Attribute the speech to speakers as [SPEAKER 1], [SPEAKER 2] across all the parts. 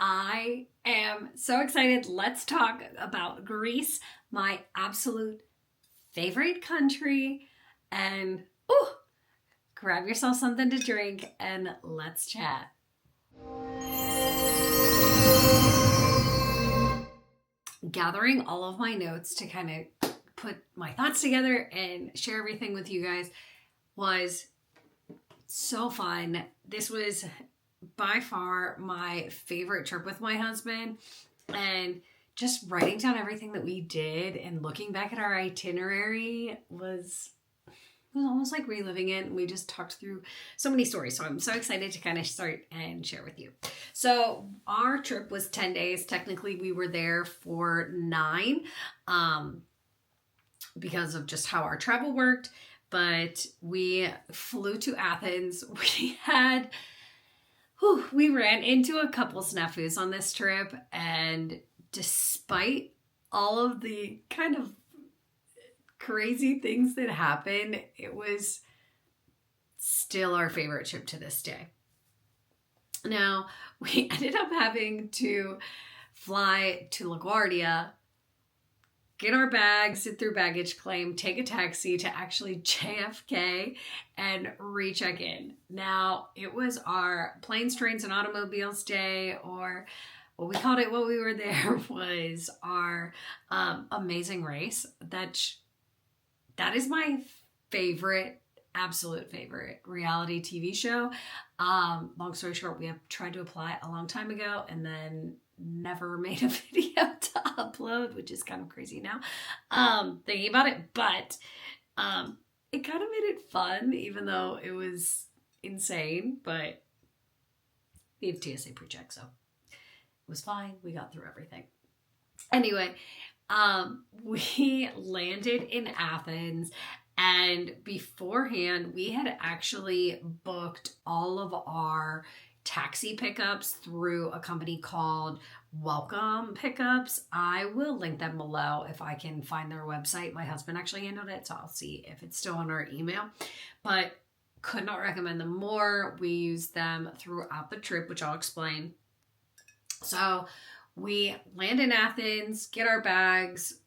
[SPEAKER 1] I am so excited. Let's talk about Greece, my absolute favorite country. And grab yourself something to drink and let's chat. Gathering all of my notes to kind of put my thoughts together and share everything with you guys was so fun. This was by far my favorite trip with my husband, and just writing down everything that we did and looking back at our itinerary was almost like reliving it. And we just talked through so many stories. So I'm so excited to kind of start and share with you. So our trip was 10 days. Technically we were there for 9 because of just how our travel worked. But we flew to Athens. We ran into a couple snafus on this trip, and despite all of the kind of crazy things that happened, it was still our favorite trip to this day. Now, we ended up having to fly to LaGuardia, get our bags, sit through baggage claim, take a taxi to actually JFK and recheck in. Now, it was our planes, trains, and automobiles day, or what we called it while we were there was our amazing race. That is my favorite, absolute favorite reality TV show. Long story short, we have tried to apply a long time ago and then never made a video to upload, which is kind of crazy now, thinking about it, but it kind of made it fun, even though it was insane. But we have TSA pre-check, so it was fine. We got through everything. Anyway, we landed in Athens, and beforehand we had actually booked all of our taxi pickups through a company called Welcome Pickups. I will link them below if I can find their website. My husband actually handled it, so I'll see if it's still on our email, but could not recommend them more. We used them throughout the trip, which I'll explain. So we land in Athens, get our bags,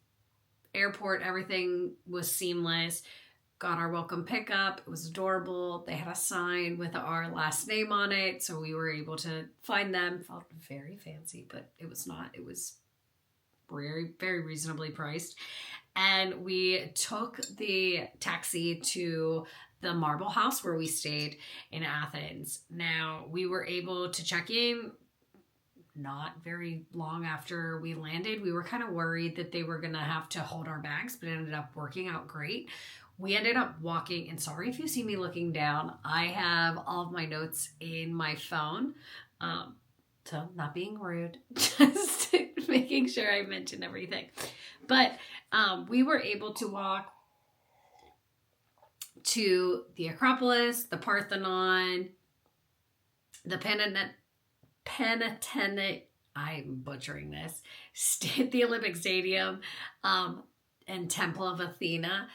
[SPEAKER 1] airport, everything was seamless. Got our welcome pickup. It was adorable. They had a sign with our last name on it, so we were able to find them. Felt very fancy, but it was not. It was very, very reasonably priced. And we took the taxi to the Marble House where we stayed in Athens. Now, we were able to check in not very long after we landed. We were kind of worried that they were going to have to hold our bags, but it ended up working out great. We ended up walking, and sorry if you see me looking down, I have all of my notes in my phone. So not being rude, just making sure I mention everything. But we were able to walk to the Acropolis, the Parthenon, the Panathenaic, I'm butchering this, the Olympic Stadium, and Temple of Athena.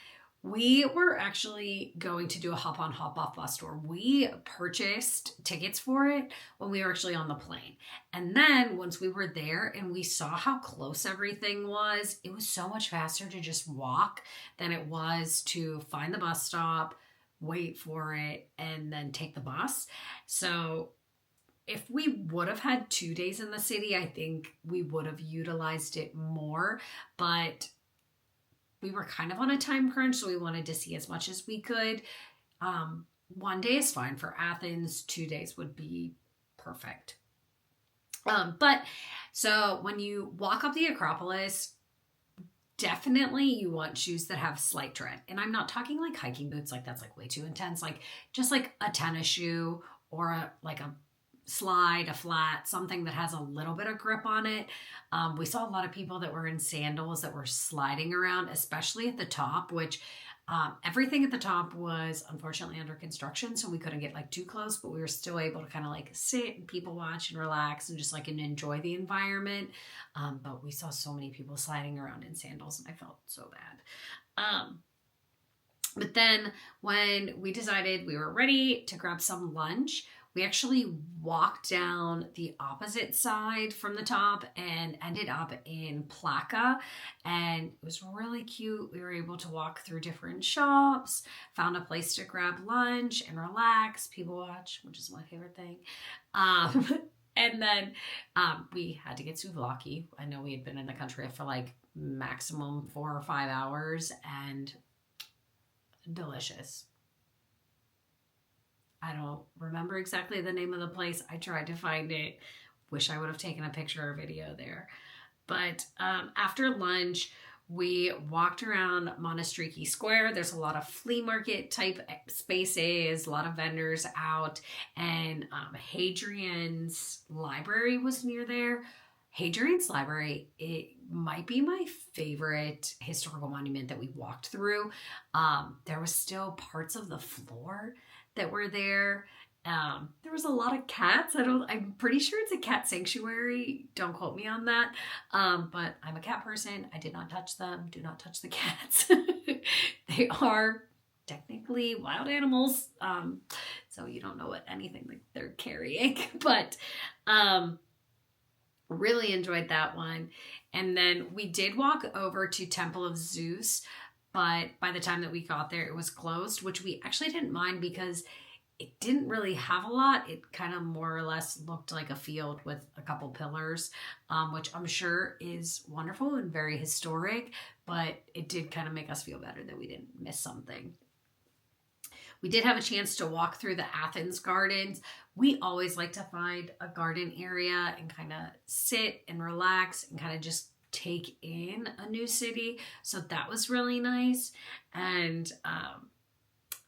[SPEAKER 1] We were actually going to do a hop-on, hop-off bus tour. We purchased tickets for it when we were actually on the plane. And then once we were there and we saw how close everything was, it was so much faster to just walk than it was to find the bus stop, wait for it, and then take the bus. So if we would have had 2 days in the city, I think we would have utilized it more. But we were kind of on a time crunch, so we wanted to see as much as we could. 1 day is fine for Athens. 2 days would be perfect. But so when you walk up the Acropolis, definitely you want shoes that have slight tread. And I'm not talking like hiking boots, like that's like way too intense. Like just like a tennis shoe or a slide, a flat, something that has a little bit of grip on it. We saw a lot of people that were in sandals that were sliding around, especially at the top, which everything at the top was unfortunately under construction, so we couldn't get like too close, but we were still able to kind of like sit and people watch and relax and just like and enjoy the environment. But we saw so many people sliding around in sandals and I felt so bad. But then when we decided we were ready to grab some lunch, We actually walked down the opposite side from the top and ended up in Plaka, and it was really cute. We were able to walk through different shops, found a place to grab lunch and relax, people watch, which is my favorite thing. And then we had to get souvlaki. I know we had been in the country for like maximum 4 or 5 hours, and delicious. I don't remember exactly the name of the place. I tried to find it. Wish I would have taken a picture or video there. But after lunch, we walked around Monastriki Square. There's a lot of flea market type spaces, a lot of vendors out, and Hadrian's library was near there. Hadrian's library, it might be my favorite historical monument that we walked through. There was still parts of the floor that were there. There was a lot of cats. I'm pretty sure it's a cat sanctuary. Don't quote me on that. But I'm a cat person. I did not touch them. Do not touch the cats. They are technically wild animals. So you don't know what anything like they're carrying, but, really enjoyed that one. And then we did walk over to Temple of Zeus, but by the time that we got there, it was closed, which we actually didn't mind because it didn't really have a lot. It kind of more or less looked like a field with a couple pillars, which I'm sure is wonderful and very historic, but it did kind of make us feel better that we didn't miss something. We did have a chance to walk through the Athens gardens. We always like to find a garden area and kind of sit and relax and kind of just take in a new city. So that was really nice. And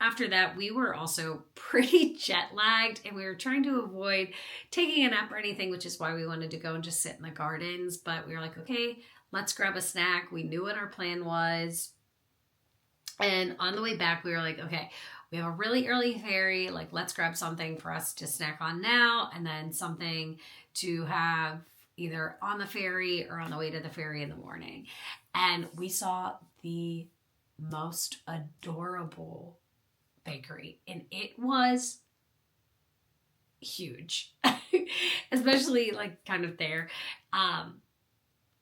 [SPEAKER 1] after that, we were also pretty jet lagged and we were trying to avoid taking a nap or anything, which is why we wanted to go and just sit in the gardens. But we were like, okay, let's grab a snack. We knew what our plan was. And on the way back, we were like, okay, we have a really early ferry. Like, let's grab something for us to snack on now and then something to have either on the ferry or on the way to the ferry in the morning. And we saw the most adorable bakery, and it was huge, especially like kind of there.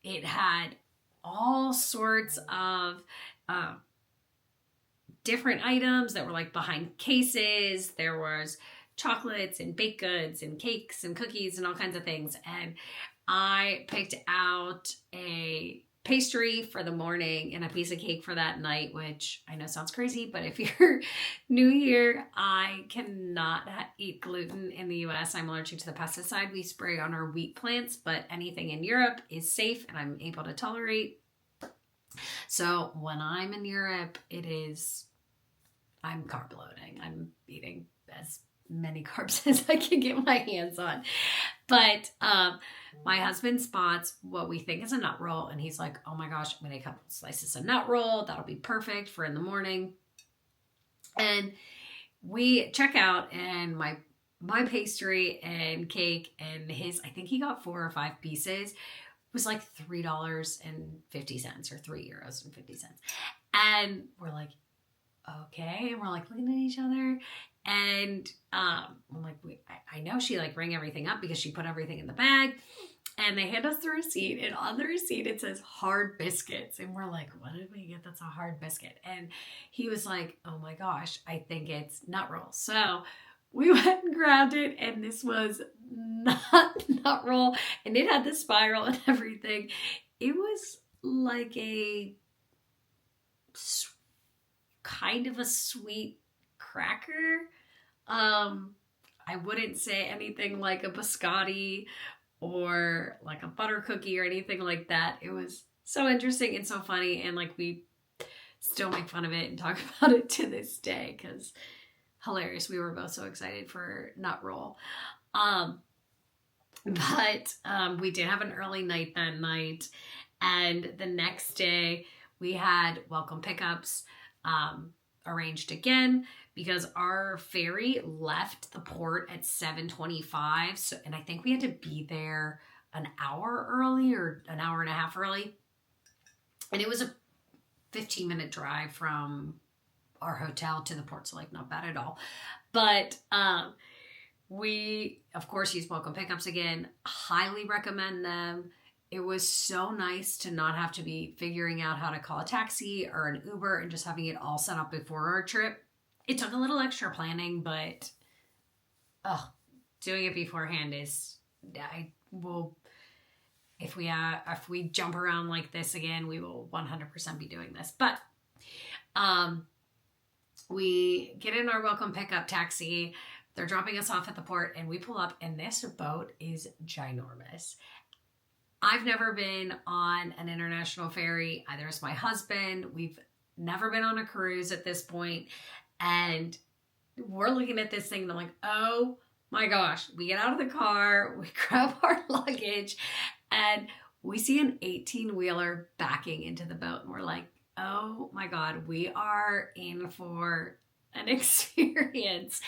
[SPEAKER 1] It had all sorts of different items that were like behind cases. There was chocolates and baked goods and cakes and cookies and all kinds of things. And I picked out a pastry for the morning and a piece of cake for that night, which I know sounds crazy, but if you're new here, I cannot eat gluten in the US. I'm allergic to the pesticide we spray on our wheat plants, but anything in Europe is safe and I'm able to tolerate. So when I'm in Europe, I'm carb loading. I'm eating as many carbs as I can get my hands on. But my husband spots what we think is a nut roll, and he's like, oh my gosh, I'm going to eat a couple slices of nut roll. That'll be perfect for in the morning. And we check out, and my pastry and cake and his, I think he got 4 or 5 pieces, was like $3.50 or €3.50. And we're like, okay. And we're like looking at each other. And I'm like, I know she like rang everything up because she put everything in the bag. And they hand us the receipt. And on the receipt, it says hard biscuits. And we're like, what did we get that's a hard biscuit? And he was like, oh my gosh, I think it's nut roll. So we went and grabbed it. And this was not nut roll. And it had the spiral and everything. It was like a kind of a sweet cracker. I wouldn't say anything like a biscotti or like a butter cookie or anything like that. It was so interesting and so funny, and like we still make fun of it and talk about it to this day because hilarious. We were both so excited for nut roll. But we did have an early night that night, and the next day we had welcome pickups arranged again because our ferry left the port at 7:25. So, and I think we had to be there an hour early or an hour and a half early. And it was a 15-minute drive from our hotel to the port. So like not bad at all. But We, of course, use welcome pickups again. Highly recommend them. It was so nice to not have to be figuring out how to call a taxi or an Uber and just having it all set up before our trip. It took a little extra planning, but doing it beforehand is, I will, if we jump around like this again, we will 100% be doing this. But we get in our welcome pickup taxi. They're dropping us off at the port, and we pull up, and this boat is ginormous. I've never been on an international ferry. Either as my husband. We've never been on a cruise at this point. And we're looking at this thing, and I'm like, oh my gosh. We get out of the car, we grab our luggage, and we see an 18-wheeler backing into the boat. And we're like, oh my God, we are in for an experience.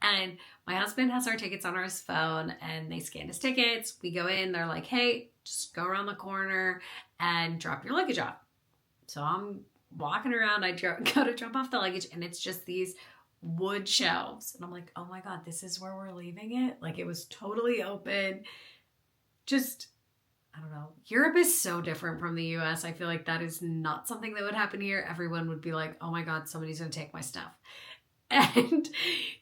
[SPEAKER 1] And my husband has our tickets on his phone, and they scan his tickets. We go in, they're like, hey, just go around the corner and drop your luggage off. So I'm walking around, I go to drop off the luggage, and it's just these wood shelves. And I'm like, oh my God, this is where we're leaving it? Like, it was totally open. Just, I don't know. Europe is so different from the US. I feel like that is not something that would happen here. Everyone would be like, oh my God, somebody's going to take my stuff. And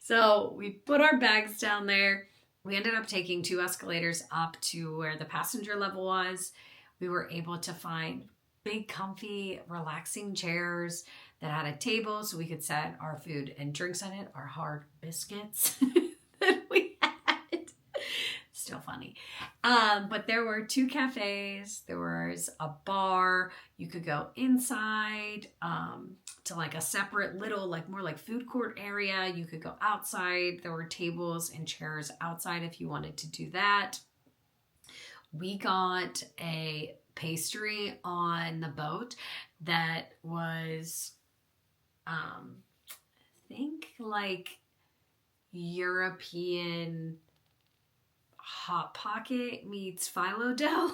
[SPEAKER 1] so we put our bags down there. We ended up taking 2 escalators up to where the passenger level was. We were able to find big, comfy, relaxing chairs that had a table so we could set our food and drinks on it, our hard biscuits that we had. Still funny. But there were 2 cafes. There was a bar. You could go inside to like a separate little, like more like food court area. You could go outside. There were tables and chairs outside if you wanted to do that. We got a pastry on the boat that was, I think like European Hot Pocket meets phyllo dough.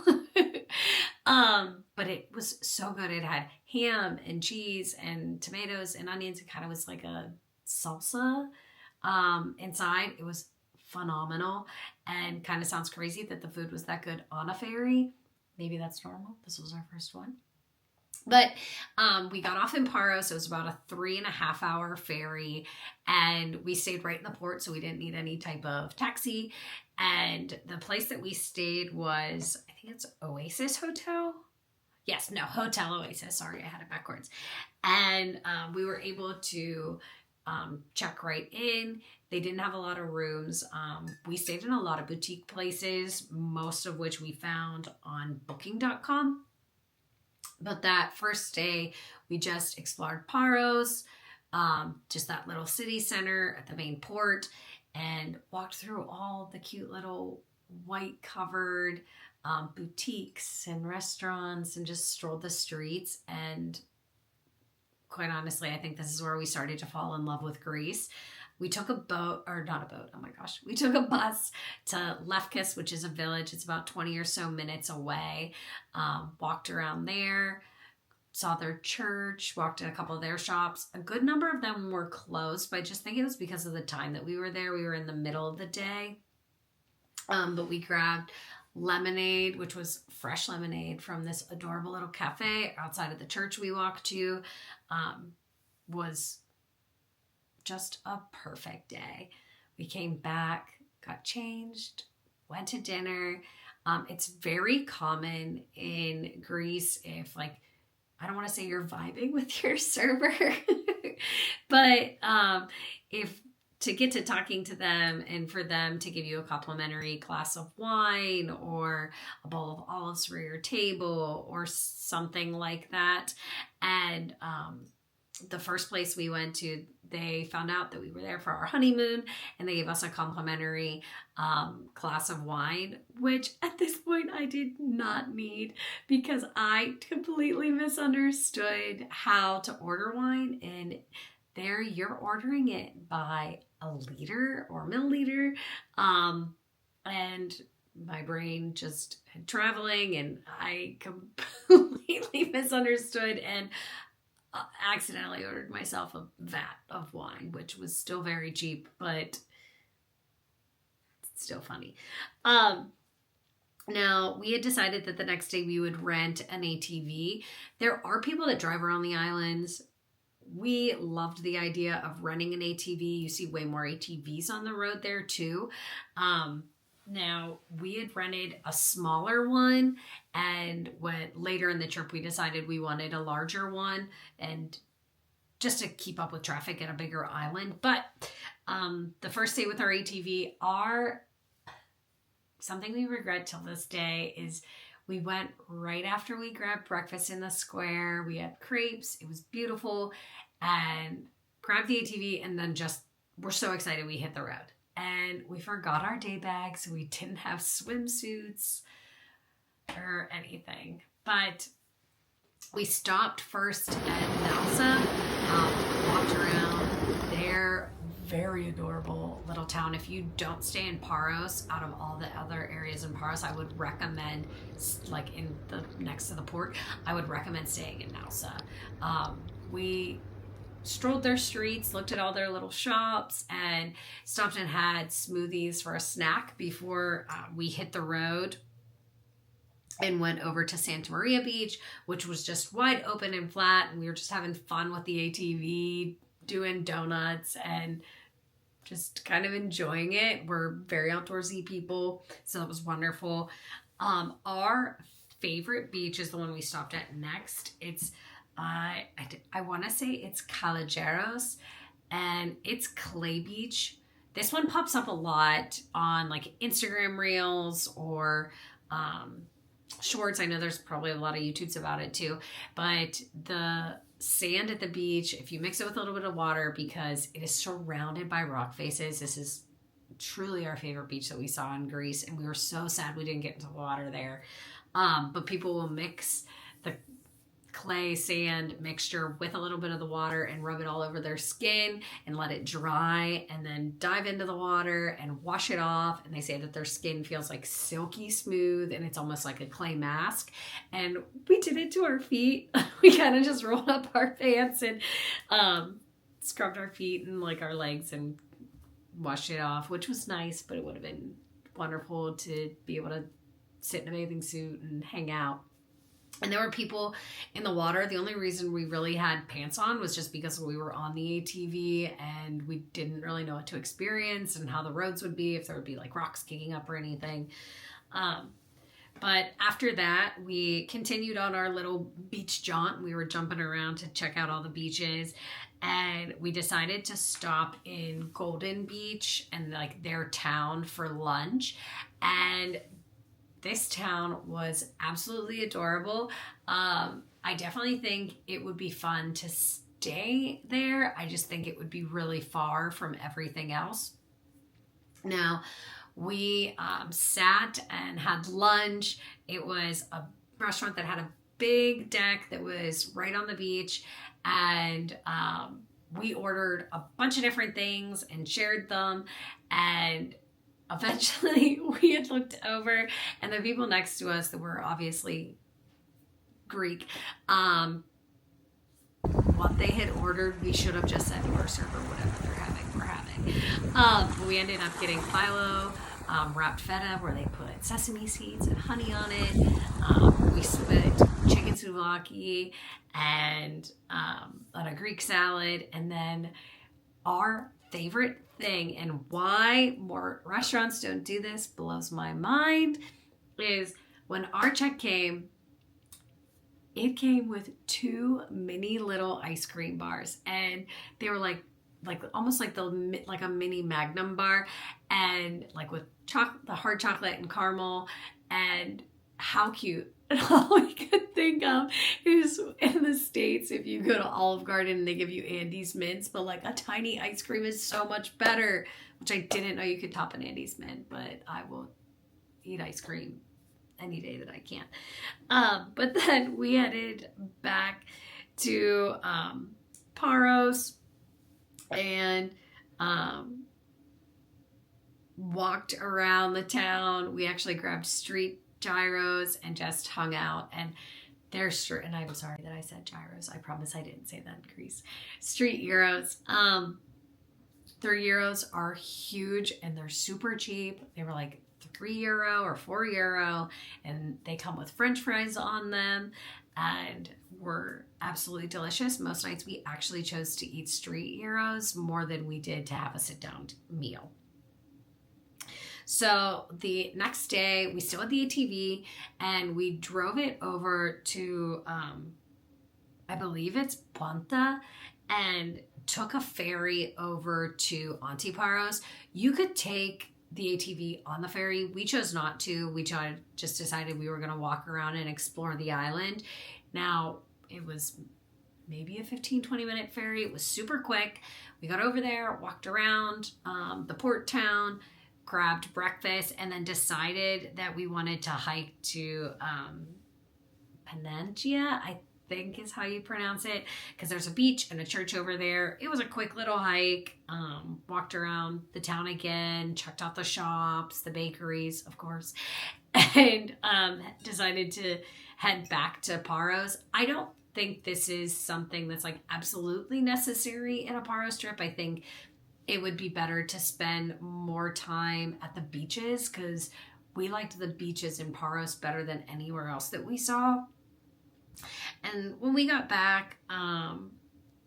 [SPEAKER 1] But it was so good. It had ham and cheese and tomatoes and onions. It kind of was like a salsa inside. It was phenomenal, and kind of sounds crazy that the food was that good on a ferry. Maybe that's normal. This was our first one. But we got off in Paros. It was about a 3.5-hour ferry, and we stayed right in the port, so we didn't need any type of taxi. And the place that we stayed was, I think it's Oasis Hotel. Yes, no, Hotel Oasis. Sorry, I had it backwards. And we were able to check right in. They didn't have a lot of rooms. We stayed in a lot of boutique places, most of which we found on booking.com. But that first day, we just explored Paros, just that little city center at the main port, and walked through all the cute little white covered boutiques and restaurants, and just strolled the streets. And quite honestly, I think this is where we started to fall in love with Greece. We took a boat, or not a boat, oh my gosh. We took a bus to Lefkis, which is a village. It's about 20 or so minutes away. Walked around there, saw their church, walked in a couple of their shops. A good number of them were closed, but I just think it was because of the time that we were there. We were in the middle of the day. But we grabbed lemonade, which was fresh lemonade from this adorable little cafe outside of the church we walked to. Was just a perfect day. We came back, got changed, went to dinner. It's very common in Greece if, like, I don't want to say you're vibing with your server, but if to get to talking to them and for them to give you a complimentary glass of wine or a bowl of olives for your table or something like that. And the first place we went to, they found out that we were there for our honeymoon, and they gave us a complimentary glass of wine, which at this point I did not need because I completely misunderstood how to order wine. And there you're ordering it by a liter or milliliter. And my brain just had traveling, and I completely misunderstood and accidentally ordered myself a vat of wine, which was still very cheap, but still funny. Now, we had decided that the next day we would rent an ATV. There are people that drive around the islands. We loved the idea of renting an ATV. You see way more ATVs on the road there too. Now, we had rented a smaller one, and when later in the trip we decided we wanted a larger one, and just to keep up with traffic at a bigger island. But the first day with our ATV, something we regret till this day is we went right after we grabbed breakfast in the square. We had crepes. It was beautiful. And grabbed the ATV, and then just we're so excited we hit the road. And we forgot our day bags. We didn't have swimsuits or anything. But we stopped first at Nausa, walked around there. Very adorable little town. If you don't stay in Paros, out of all the other areas in Paros, I would recommend, like in the next to the port, I would recommend staying in Nausa. We strolled their streets, looked at all their little shops, and stopped and had smoothies for a snack before we hit the road and went over to Santa Maria Beach, which was just wide open and flat, and we were just having fun with the ATV, doing donuts and just kind of enjoying it. We're very outdoorsy people, so it was wonderful. Our favorite beach is the one we stopped at next. It's I want to say it's Caballeros, and it's clay beach. This one pops up a lot on like Instagram reels or shorts. I know there's probably a lot of YouTubes about it too, but the sand at the beach, if you mix it with a little bit of water, because it is surrounded by rock faces, this is truly our favorite beach that we saw in Greece, and we were so sad we didn't get into the water there. But people will mix the clay sand mixture with a little bit of the water and rub it all over their skin and let it dry, and then dive into the water and wash it off. And they say that their skin feels like silky smooth, and it's almost like a clay mask. And we did it to our feet. We kind of just rolled up our pants and scrubbed our feet and like our legs and washed it off, which was nice, but it would have been wonderful to be able to sit in a bathing suit and hang out. And there were people in the water. The only reason we really had pants on was just because we were on the ATV and we didn't really know what to experience and how the roads would be, if there would be like rocks kicking up or anything. But after that, we continued on our little beach jaunt. We were jumping around to check out all the beaches, and we decided to stop in Golden Beach and like their town for lunch. And this town was absolutely adorable. I definitely think it would be fun to stay there. I just think it would be really far from everything else. Now, we sat and had lunch. It was a restaurant that had a big deck that was right on the beach, and we ordered a bunch of different things and shared them, and eventually we had looked over, and the people next to us that were obviously Greek, what they had ordered, we should have just said to our server, whatever they're having, we're having. But we ended up getting phyllo, wrapped feta, where they put sesame seeds and honey on it. We split chicken souvlaki and on a Greek salad, and then our favorite thing, and why more restaurants don't do this blows my mind, is when our check came, it came with 2 mini little ice cream bars, and they were like almost like a mini Magnum bar, and like with the hard chocolate and caramel, and how cute. And all we could think of is, in the States, if you go to Olive Garden and they give you Andes mints, but like a tiny ice cream is so much better, which I didn't know you could top an Andes mint, but I will eat ice cream any day that I can. But then we headed back to Paros and walked around the town. We actually grabbed street gyros and just hung out, and and I'm sorry that I said gyros. I promise I didn't say that in Greece. Street gyros. €3 are huge and they're super cheap. They were like €3 or €4, and they come with French fries on them and were absolutely delicious. Most nights we actually chose to eat street gyros more than we did to have a sit-down meal. So the next day we still had the ATV and we drove it over to, I believe it's Ponta, and took a ferry over to Antiparos. You could take the ATV on the ferry. We chose not to. We just decided we were going to walk around and explore the island. Now, it was maybe a 15-20 minute ferry. It was super quick. We got over there, walked around the port town, grabbed breakfast, and then decided that we wanted to hike to Panentia, I think is how you pronounce it, because there's a beach and a church over there. It was a quick little hike. Walked around the town again, checked out the shops, the bakeries, of course, and decided to head back to Paros. I don't think this is something that's like absolutely necessary in a Paros trip. I think it would be better to spend more time at the beaches, because we liked the beaches in Paros better than anywhere else that we saw. And when we got back,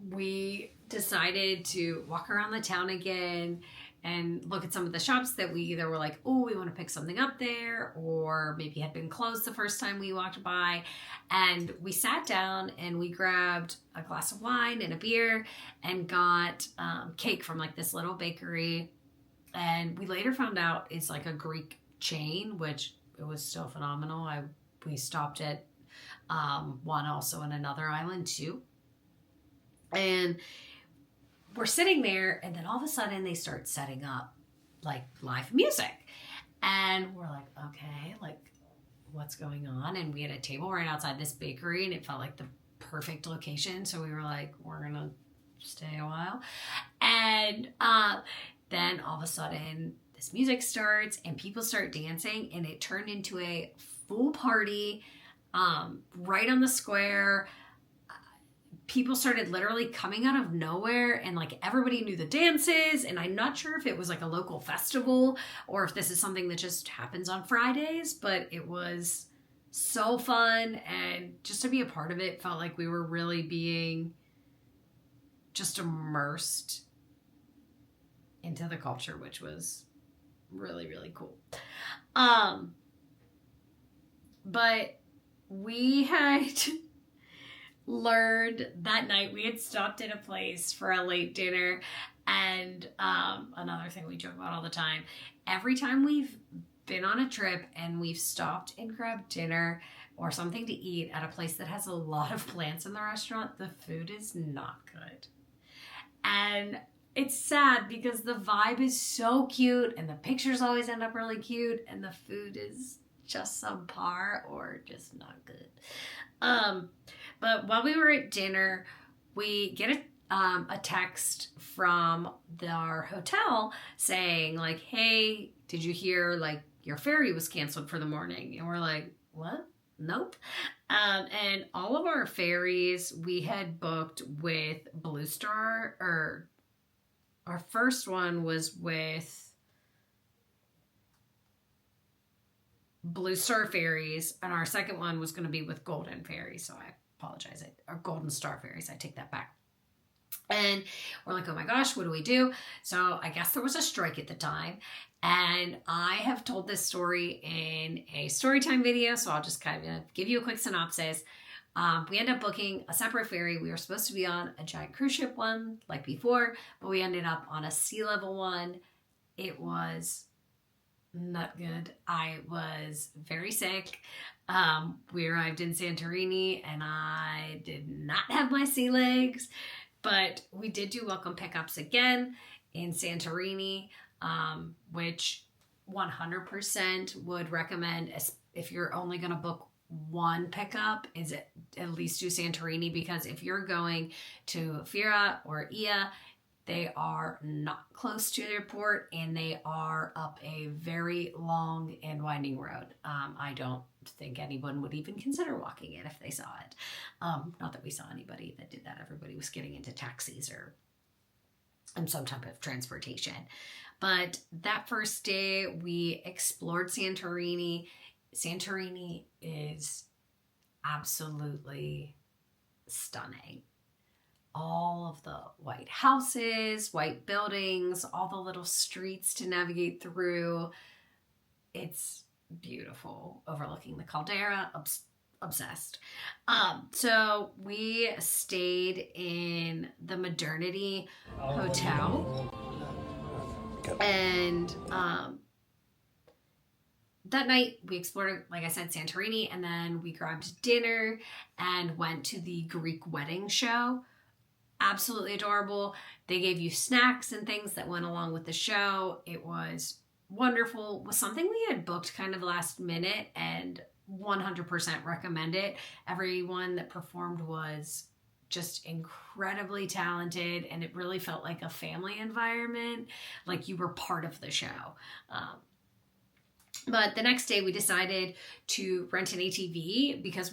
[SPEAKER 1] we decided to walk around the town again and look at some of the shops that we either were like, oh, we want to pick something up there, or maybe had been closed the first time we walked by. And we sat down and we grabbed a glass of wine and a beer and got cake from like this little bakery. And we later found out it's like a Greek chain, which it was still phenomenal. We stopped at one also in another island too. And we're sitting there, and then all of a sudden they start setting up like live music. And we're like, okay, like what's going on? And we had a table right outside this bakery, and it felt like the perfect location. So we were like, we're going to stay a while. And then all of a sudden this music starts and people start dancing, and it turned into a full party right on the square. People started literally coming out of nowhere, and like everybody knew the dances. And I'm not sure if it was like a local festival or if this is something that just happens on Fridays, but it was so fun. And just to be a part of it felt like we were really being just immersed into the culture, which was really, really cool. But we had learned that night, we had stopped at a place for a late dinner. And another thing we joke about all the time, every time we've been on a trip and we've stopped and grabbed dinner or something to eat at a place that has a lot of plants in the restaurant, the food is not good. And it's sad because the vibe is so cute and the pictures always end up really cute and the food is just subpar or just not good. But while we were at dinner, we get a text from our hotel saying like, hey, did you hear like your ferry was canceled for the morning? And we're like, what? Nope. And all of our ferries we had booked with Blue Star, or our first one was with Blue Star Ferries, and our second one was going to be with Golden Ferries. So I apologize. Or Golden Star Ferries. I take that back. And we're like, oh my gosh, what do we do? So I guess there was a strike at the time. And I have told this story in a storytime video, so I'll just kind of give you a quick synopsis. We ended up booking a separate ferry. We were supposed to be on a giant cruise ship one, like before, but we ended up on a sea level one. It was not good. I was very sick. We arrived in Santorini, and I did not have my sea legs, but we did do welcome pickups again in Santorini, which 100% would recommend if you're only going to book one pickup, is it at least do Santorini, because if you're going to Fira or Ia, they are not close to their port and they are up a very long and winding road. I don't think anyone would even consider walking it if they saw it. Not that we saw anybody that did that. Everybody was getting into taxis or and some type of transportation. But that first day we explored Santorini. Santorini is absolutely stunning. All of the white houses, white buildings, all the little streets to navigate through. It's beautiful, overlooking the caldera. Obsessed. So we stayed in the Modernity Hotel, and that night we explored, like I said, Santorini, and then we grabbed dinner and went to the Greek wedding show. Absolutely adorable. They gave you snacks and things that went along with the show. It was wonderful. It was something we had booked kind of last minute, and 100% recommend it. Everyone that performed was just incredibly talented, and it really felt like a family environment, like you were part of the show. But the next day we decided to rent an ATV because